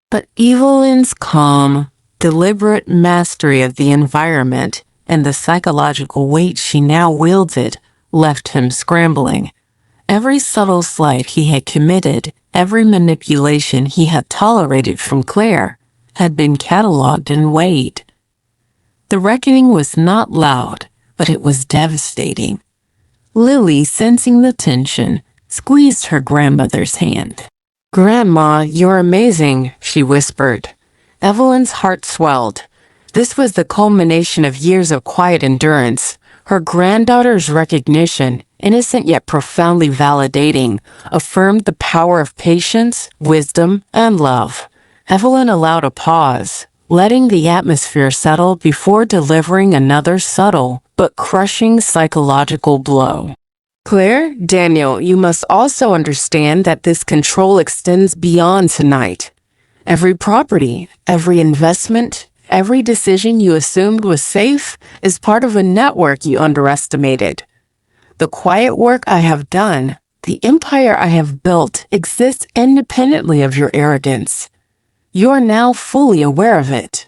But Evelyn's calm, deliberate mastery of the environment and the psychological weight she now wielded left him scrambling. Every subtle slight he had committed, every manipulation he had tolerated from Claire, had been catalogued and weighed. The reckoning was not loud, but it was devastating. Lily, sensing the tension, squeezed her grandmother's hand. "Grandma, you're amazing," she whispered. Evelyn's heart swelled. This was the culmination of years of quiet endurance. Her granddaughter's recognition, innocent yet profoundly validating, affirmed the power of patience, wisdom, and love. Evelyn allowed a pause, letting the atmosphere settle before delivering another subtle but crushing psychological blow. "Claire, Daniel, you must also understand that this control extends beyond tonight. Every property, every investment, every decision you assumed was safe is part of a network you underestimated. The quiet work I have done, the empire I have built, exists independently of your arrogance. You are now fully aware of it.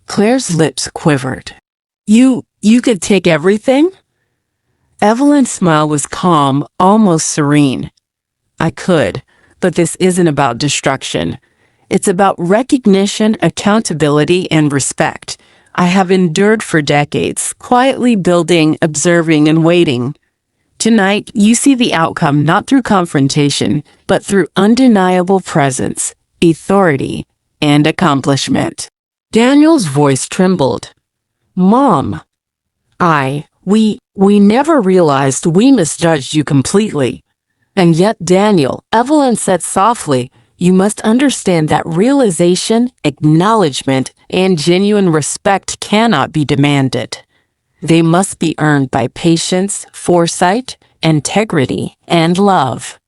Claire's lips quivered. You could take everything? Evelyn's smile was calm, almost serene. I could, but this isn't about destruction. It's about recognition, accountability, and respect. I have endured for decades, quietly building, observing, and waiting. Tonight, you see the outcome not through confrontation, but through undeniable presence, authority, and accomplishment. Daniel's voice trembled. Mom, we never realized we misjudged you completely. And yet, Daniel, Evelyn said softly, you must understand that realization, acknowledgement, and genuine respect cannot be demanded. They must be earned by patience, foresight, integrity, and love.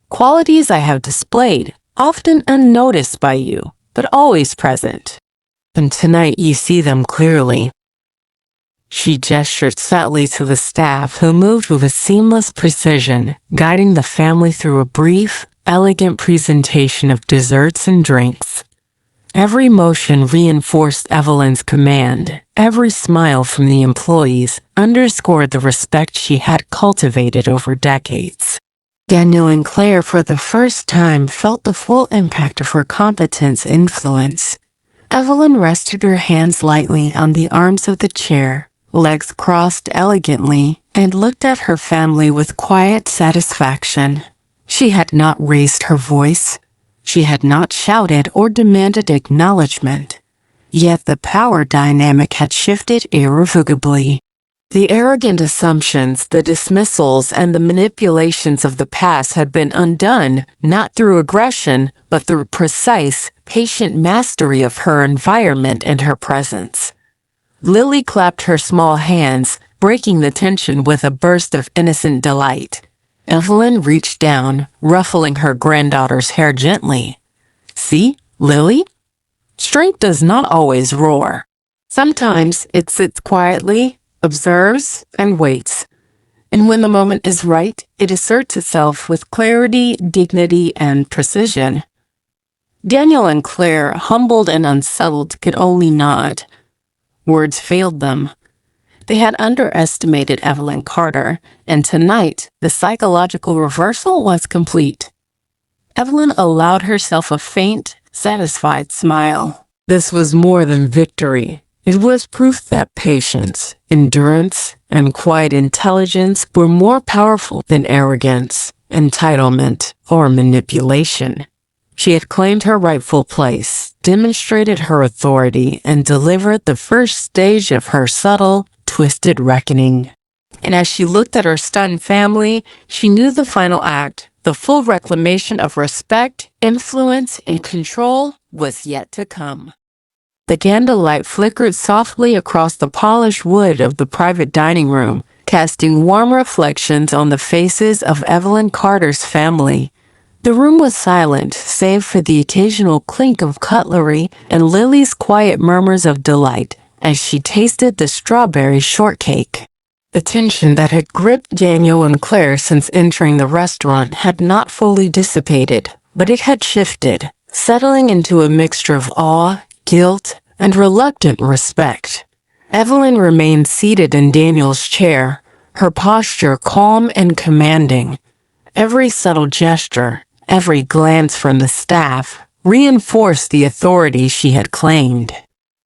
Qualities I have displayed, often unnoticed by you, but always present. And tonight you see them clearly. She gestured subtly to the staff, who moved with a seamless precision, guiding the family through a brief, elegant presentation of desserts and drinks. Every motion reinforced Evelyn's command. Every smile from the employees underscored the respect she had cultivated over decades. Daniel and Claire, for the first time, felt the full impact of her competence and influence. Evelyn rested her hands lightly on the arms of the chair, legs crossed elegantly, and looked at her family with quiet satisfaction. She had not raised her voice. She had not shouted or demanded acknowledgement. Yet the power dynamic had shifted irrevocably. The arrogant assumptions, the dismissals, and the manipulations of the past had been undone, not through aggression, but through precise, patient mastery of her environment and her presence. Lily clapped her small hands, breaking the tension with a burst of innocent delight. Evelyn reached down, ruffling her granddaughter's hair gently. See, Lily? Strength does not always roar. Sometimes it sits quietly, observes, and waits. And when the moment is right, it asserts itself with clarity, dignity, and precision. Daniel and Claire, humbled and unsettled, could only nod. Words failed them. They had underestimated Evelyn Carter, and tonight, the psychological reversal was complete. Evelyn allowed herself a faint, satisfied smile. This was more than victory. It was proof that patience, endurance, and quiet intelligence were more powerful than arrogance, entitlement, or manipulation. She had claimed her rightful place, demonstrated her authority, and delivered the first stage of her subtle, twisted reckoning. And as she looked at her stunned family, she knew the final act, the full reclamation of respect, influence, and control, was yet to come. The candlelight flickered softly across the polished wood of the private dining room, casting warm reflections on the faces of Evelyn Carter's family. The room was silent, save for the occasional clink of cutlery and Lily's quiet murmurs of delight as she tasted the strawberry shortcake. The tension that had gripped Daniel and Claire since entering the restaurant had not fully dissipated, but it had shifted, settling into a mixture of awe, guilt, and reluctant respect. Evelyn remained seated in Daniel's chair, her posture calm and commanding. Every subtle gesture, every glance from the staff, reinforced the authority she had claimed.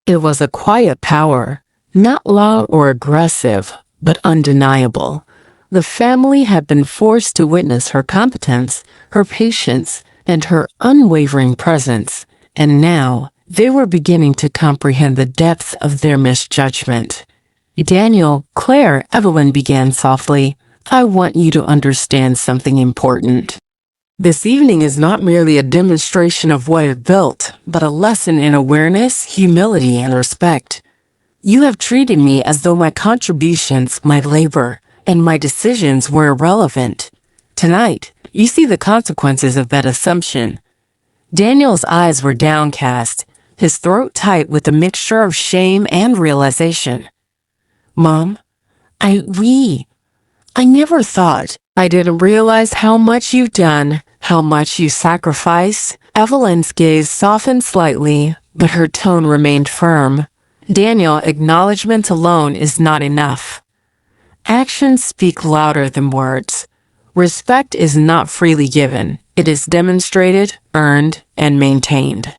It was a quiet power, not loud or aggressive, but undeniable. The family had been forced to witness her competence, her patience, and her unwavering presence, and now they were beginning to comprehend the depth of their misjudgment. Daniel, Claire, Evelyn began softly, I want you to understand something important. This evening is not merely a demonstration of what I've built, but a lesson in awareness, humility, and respect. You have treated me as though my contributions, my labor, and my decisions were irrelevant. Tonight, you see the consequences of that assumption. Daniel's eyes were downcast, his throat tight with a mixture of shame and realization. Mom, I never thought. I didn't realize how much you've done, how much you sacrificed, Evelyn's gaze softened slightly, but her tone remained firm. Daniel, acknowledgement alone is not enough. Actions speak louder than words. Respect is not freely given. It is demonstrated, earned, and maintained.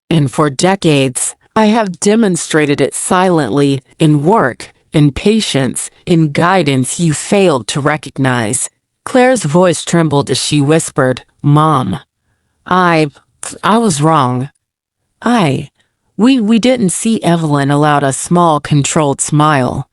And for decades, I have demonstrated it silently in work, in patience, in guidance you failed to recognize. Claire's voice trembled as she whispered, "Mom, I was wrong. We didn't see." Evelyn allowed a small, controlled smile.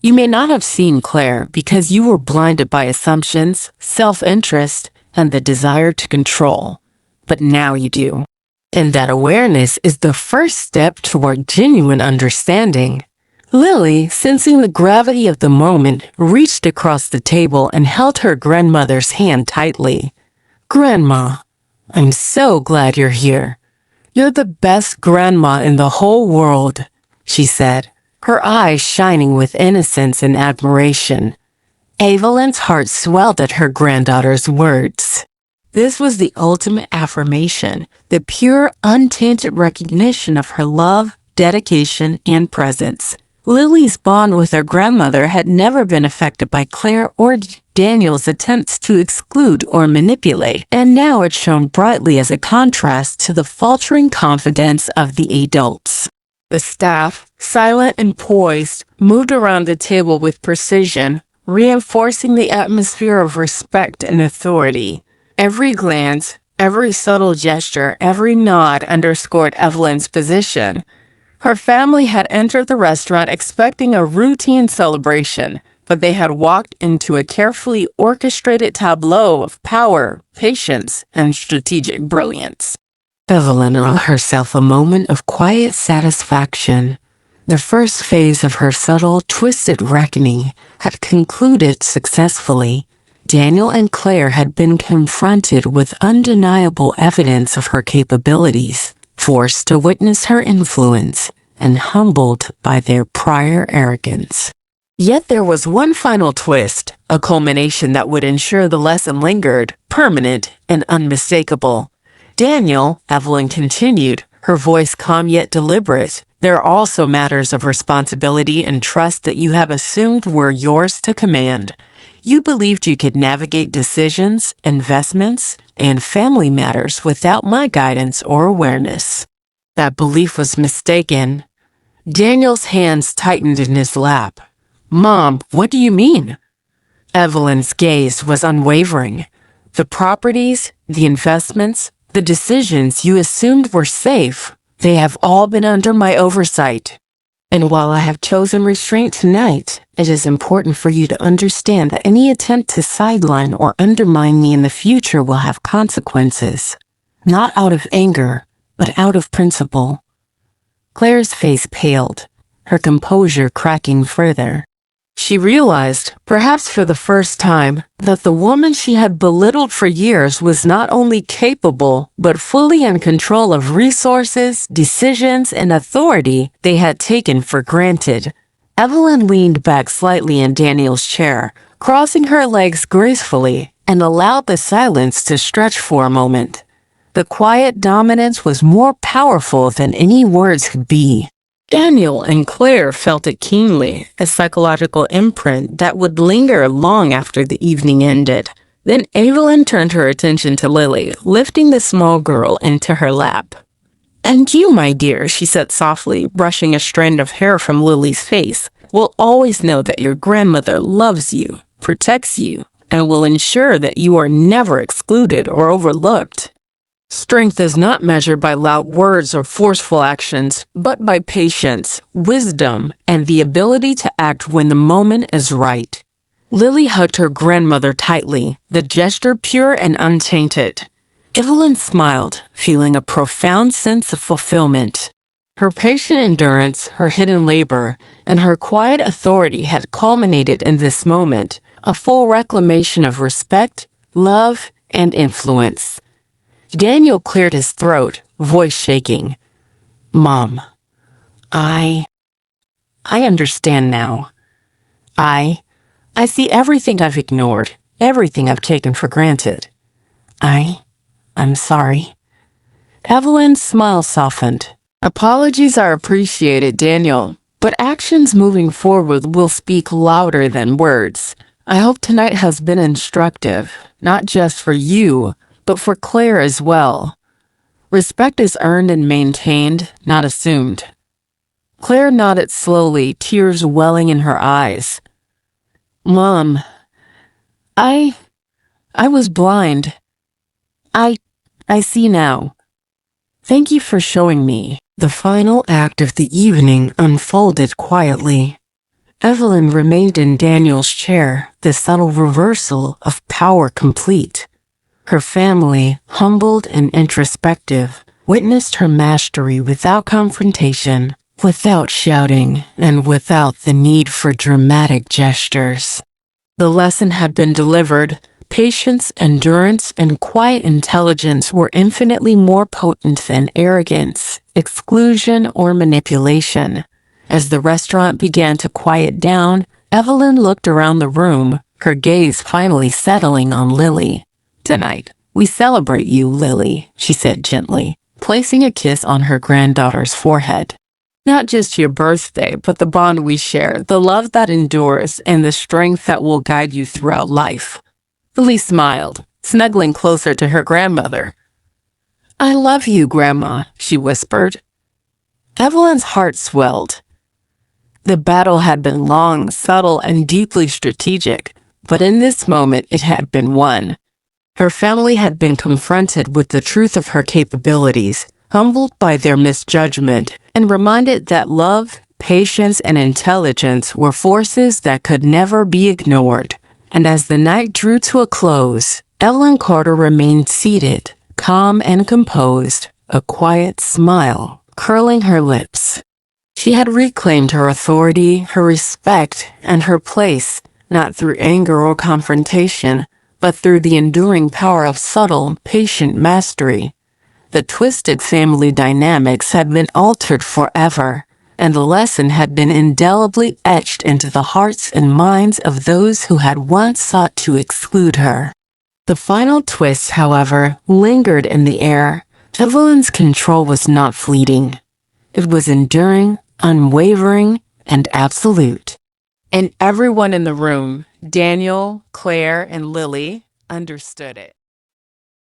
"You may not have seen Claire because you were blinded by assumptions, self-interest, and the desire to control. But now you do. And that awareness is the first step toward genuine understanding." Lily, sensing the gravity of the moment, reached across the table and held her grandmother's hand tightly. "Grandma, I'm so glad you're here. You're the best grandma in the whole world," she said, her eyes shining with innocence and admiration. Evelyn's heart swelled at her granddaughter's words. This was the ultimate affirmation, the pure, untainted recognition of her love, dedication, and presence. Lily's bond with her grandmother had never been affected by Claire or Daniel's attempts to exclude or manipulate, and now it shone brightly as a contrast to the faltering confidence of the adults. The staff, silent and poised, moved around the table with precision, reinforcing the atmosphere of respect and authority. Every glance, every subtle gesture, every nod underscored Evelyn's position. Her family had entered the restaurant expecting a routine celebration, but they had walked into a carefully orchestrated tableau of power, patience, and strategic brilliance. Evelyn allowed herself a moment of quiet satisfaction. The first phase of her subtle, twisted reckoning had concluded successfully. Daniel and Claire had been confronted with undeniable evidence of her capabilities, forced to witness her influence, and humbled by their prior arrogance. Yet there was one final twist, a culmination that would ensure the lesson lingered, permanent and unmistakable. "Daniel," Evelyn continued, her voice calm yet deliberate, "there are also matters of responsibility and trust that you have assumed were yours to command. You believed you could navigate decisions, investments, and family matters without my guidance or awareness. That belief was mistaken." Daniel's hands tightened in his lap. "Mom, what do you mean?" Evelyn's gaze was unwavering. "The properties, the investments, the decisions you assumed were safe, they have all been under my oversight. And while I have chosen restraint tonight, it is important for you to understand that any attempt to sideline or undermine me in the future will have consequences. Not out of anger, but out of principle." Claire's face paled, her composure cracking further. She realized, perhaps for the first time, that the woman she had belittled for years was not only capable, but fully in control of resources, decisions, and authority they had taken for granted. Evelyn leaned back slightly in Daniel's chair, crossing her legs gracefully, and allowed the silence to stretch for a moment. The quiet dominance was more powerful than any words could be. Daniel and Claire felt it keenly, a psychological imprint that would linger long after the evening ended. Then Evelyn turned her attention to Lily, lifting the small girl into her lap. "And you, my dear," she said softly, brushing a strand of hair from Lily's face, "will always know that your grandmother loves you, protects you, and will ensure that you are never excluded or overlooked. Strength is not measured by loud words or forceful actions, but by patience, wisdom, and the ability to act when the moment is right." Lily hugged her grandmother tightly, the gesture pure and untainted. Evelyn smiled, feeling a profound sense of fulfillment. Her patient endurance, her hidden labor, and her quiet authority had culminated in this moment, a full reclamation of respect, love, and influence. Daniel cleared his throat, voice shaking. "Mom, I understand now. I see everything I've ignored, everything I've taken for granted. I'm sorry." Evelyn's smile softened. Apologies are appreciated, Daniel, but actions moving forward will speak louder than words. I hope tonight has been instructive, not just for you, but for Claire as well. Respect is earned and maintained, not assumed. Claire nodded slowly, tears welling in her eyes. Mom, I was blind. I see now. Thank you for showing me. The final act of the evening unfolded quietly. Evelyn remained in Daniel's chair, the subtle reversal of power complete. Her family, humbled and introspective, witnessed her mastery without confrontation, without shouting, and without the need for dramatic gestures. The lesson had been delivered. Patience, endurance, and quiet intelligence were infinitely more potent than arrogance, exclusion, or manipulation. As the restaurant began to quiet down, Evelyn looked around the room, her gaze finally settling on Lily. Tonight, we celebrate you, Lily, she said gently, placing a kiss on her granddaughter's forehead. Not just your birthday, but the bond we share, the love that endures, and the strength that will guide you throughout life. Lily smiled, snuggling closer to her grandmother. I love you, Grandma, she whispered. Evelyn's heart swelled. The battle had been long, subtle, and deeply strategic, but in this moment it had been won. Her family had been confronted with the truth of her capabilities, humbled by their misjudgment, and reminded that love, patience, and intelligence were forces that could never be ignored. And as the night drew to a close, Evelyn Carter remained seated, calm and composed, a quiet smile curling her lips. She had reclaimed her authority, her respect, and her place, not through anger or confrontation, but through the enduring power of subtle, patient mastery. The twisted family dynamics had been altered forever, and the lesson had been indelibly etched into the hearts and minds of those who had once sought to exclude her. The final twist, however, lingered in the air. Evelyn's control was not fleeting. It was enduring, unwavering, and absolute. And everyone in the room, Daniel, Claire, and Lily, understood it.